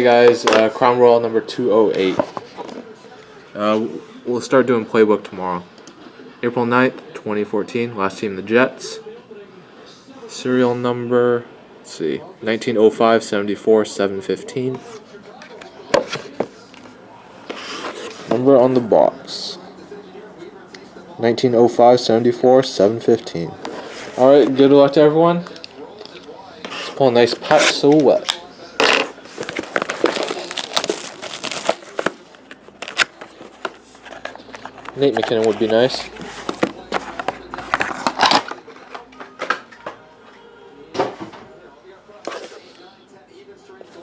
Guys, Crown Royale number 208. We'll start doing playbook tomorrow. April 9th, 2014. Last team, the Jets. Serial number, let's see, 1905 74 715. Number on the box, 1905 74 715. Alright, good luck to everyone. Let's pull a nice patch silhouette. Nate McKinnon would be nice.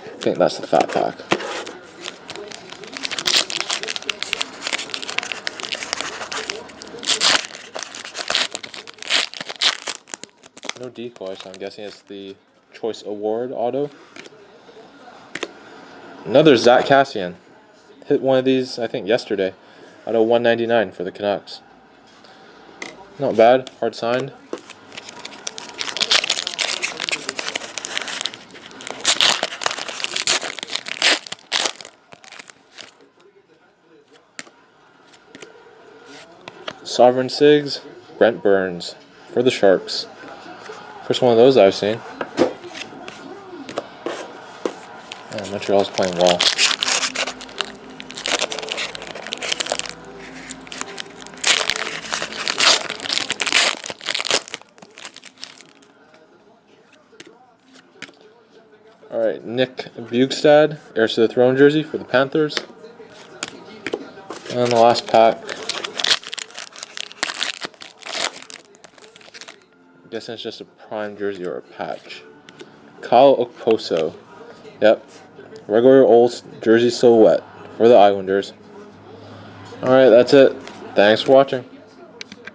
I think that's the fat pack. No decoy, so I'm guessing it's the Choice Award auto. Another Zach Cassian. Hit one of these, I think, yesterday. Out of 199 for the Canucks. Not bad. Hard signed. Sovereign Sigs, Brent Burns for the Sharks. First one of those I've seen. Yeah, Montreal's playing well. Alright, Nick Bjugstad, Heirs to the Throne jersey for the Panthers. And the last pack. I'm guessing it's just a prime jersey or a patch. Kyle Okposo. Yep. Regular old jersey silhouette for the Islanders. Alright, that's it. Thanks for watching.